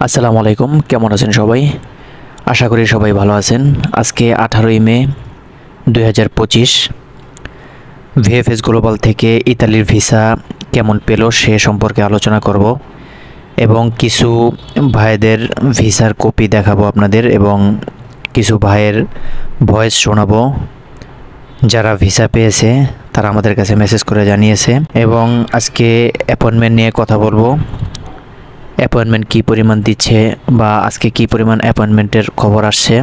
আসসালামু আলাইকুম, কেমন আছেন সবাই? আশা করি সবাই ভালো আছেন। আজকে 18ই মে 2025 ভিএফএস গ্লোবাল থেকে ইতালির ভিসা কেমন পেল সে সম্পর্কে আলোচনা করব এবং কিছু ভাইদের ভিসার কপি দেখাবো আপনাদের এবং কিছু ভাইয়ের ভয়েস শোনাবো যারা ভিসা পেয়েছে তারা আমাদের কাছে মেসেজ করে জানিয়েছে এবং আজকে অ্যাপয়েন্টমেন্ট নিয়ে কথা বলবো। অ্যাপয়েন্টমেন্ট কী পরিমাণ দিচ্ছে বা আজকে কী পরিমাণ অ্যাপয়েন্টমেন্টের খবর আসছে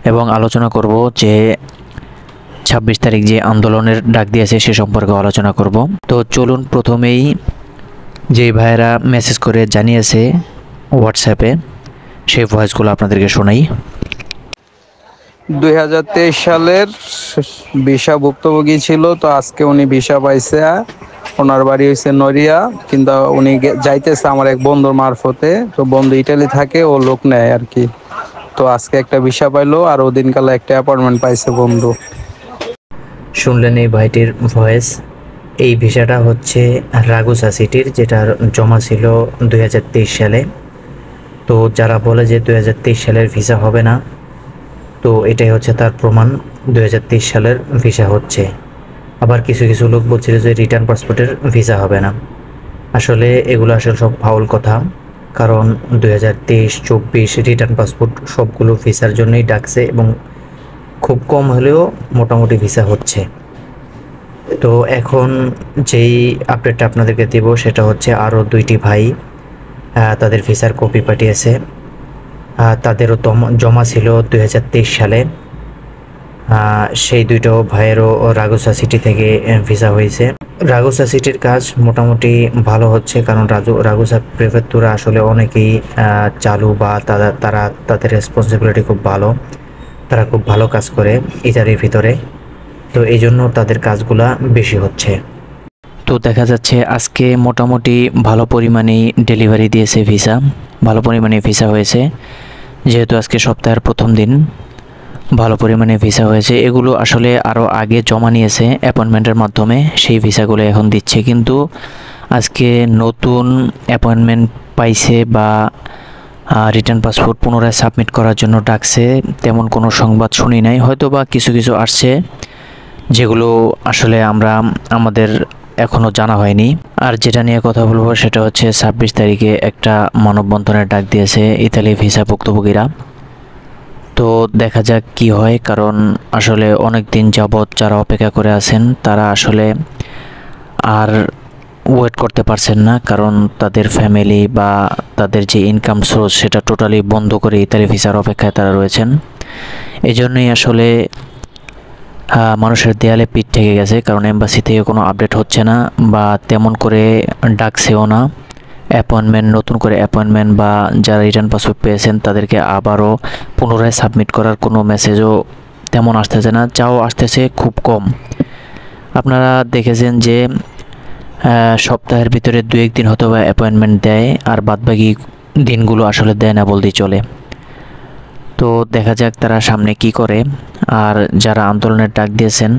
এবং আলোচনা করব যে 26 তারিখ যে আন্দোলনের ডাক দিয়েছে সে সম্পর্কে আলোচনা করব। তো চলুন প্রথমেই যে ভাইয়েরা মেসেজ করে জানিয়েছে হোয়াটসঅ্যাপে সেই ভয়েসগুলো আপনাদেরকে শোনাই। 2023 সালের ভিসা ভুক্তভোগী ছিল, তো আজকে উনি ভিসা পাইছে। ওনার বাড়ি হয়েছে নড়িয়া, কিন্তু উনি যাইতেছে আমার এক বন্ধুর মারফতে। তো বন্ধু ইটালি থাকে, ও লোক নেয় আর কি। তো আজকে একটা ভিসা পাইলো আর ওদিনকালে একটা অ্যাপয়েন্টমেন্ট পাইছে বন্ধু। শুনলেন এই ভাইটির ভয়েস। এই ভিসাটা হচ্ছে রাগুসা সিটির, যেটা জমা ছিল 2023 সালে। তো যারা বলে যে 2023 সালের ভিসা হবে না, তো এটাই হচ্ছে তার প্রমাণ, 2023 সালের ভিসা হচ্ছে। আবার কিছু কিছু লোক বলছিল যে রিটার্ন পাসপোর্টের ভিসা হবে না। আসলে এগুলো আসলে সব ফাউল কথা, কারণ 2023-24 রিটার্ন পাসপোর্ট সবগুলো ভিসার জন্যই ডাকছে এবং খুব কম হলেও মোটামুটি ভিসা হচ্ছে। তো এখন যেই আপডেটটা আপনাদেরকে দেব সেটা হচ্ছে আরও দুইটি ভাই তাদের ভিসার কপি পাঠিয়েছে। তাদেরও জমা ছিল 2023 সালে। সেই দুইটো ভাইয়েরও রাগুসা সিটি থেকে ভিসা হয়েছে। রাগুসা সিটির কাজ মোটামুটি ভালো হচ্ছে, কারণ রাগুসা প্রেফেক্টুরা আসলে অনেকেই চালু বা তারা তাদের রেসপন্সিবিলিটি খুব ভালো, তারা খুব ভালো কাজ করে ইতালির ভিতরে। তো এই জন্য তাদের কাজগুলা বেশি হচ্ছে। তো দেখা যাচ্ছে আজকে মোটামুটি ভালো পরিমাণেই ডেলিভারি দিয়েছে ভিসা, ভালো পরিমাণে ভিসা হয়েছে। যেহেতু আজকে সপ্তাহের প্রথম দিন, ভালো পরিমাণে ভিসা হয়েছে। এগুলো আসলে আরও আগে জমা নিয়েছে অ্যাপয়েন্টমেন্টের মাধ্যমে, সেই ভিসাগুলো এখন দিচ্ছে। কিন্তু আজকে নতুন অ্যাপয়েন্টমেন্ট পাইছে বা রিটার্ন পাসপোর্ট পুনরায় সাবমিট করার জন্য ডাকছে তেমন কোনো সংবাদ শুনি নাই। হয়তো বা কিছু কিছু আসছে যেগুলো আসলে আমাদের এখনও জানা হয়নি। আর যেটা নিয়ে কথা বলবো সেটা হচ্ছে 26 তারিখে একটা মানববন্ধনের ডাক দিয়েছে ইতালি ভিসা ভুক্তভোগীরা। তো দেখা যাক কি হয়, কারণ আসলে অনেক দিন যাবৎ যারা অপেক্ষা করে আছেন তারা আসলে আর ওয়েট করতে পারছেন না, কারণ তাদের ফ্যামিলি বা তাদের যে ইনকাম সোর্স সেটা টোটালি বন্ধ করে ইতালি ভিসার অপেক্ষায় তারা রয়েছেন। এই জন্যই আসলে মানুষের দেয়ালে পিঠ ঠেকে গেছে, কারণ এম্বাসি থেকে কোনো আপডেট হচ্ছে না বা তেমন করে ডাকছেও না। নতুন করে অ্যাপয়েন্টমেন্ট বা যারা রিটার্ন পাসপোর্ট পেয়েছেন তাদেরকে আবারও পুনরায় সাবমিট করার কোনো মেসেজও তেমন আসতেছে না, যাও আসতেছে খুব কম। আপনারা দেখেছেন যে সপ্তাহের ভিতরে 2-1 দিন হয়তো বা অ্যাপয়েন্টমেন্ট দেয়, আর বাদবাকি দিনগুলো আসলে দেয় না বলতেই চলে। তো দেখা যাক তারা সামনে কি করে। আর যারা আন্দোলনের ডাক দিয়েছেন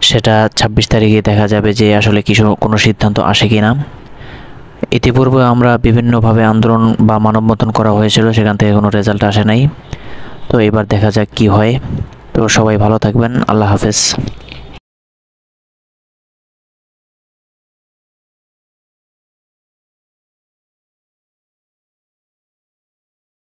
সেটা 26 তারিখে দেখা যাবে যে আসলে কোনো সিদ্ধান্ত আসে কি না। ইতিপূর্বে আমরা বিভিন্নভাবে আন্দোলন বা মানববন্ধন করা হয়েছিল, সেখান থেকে কোনো রেজাল্ট আসে নাই। তো এবার দেখা যাক কি হয়। তো সবাই ভালো থাকবেন, আল্লাহ হাফেজ।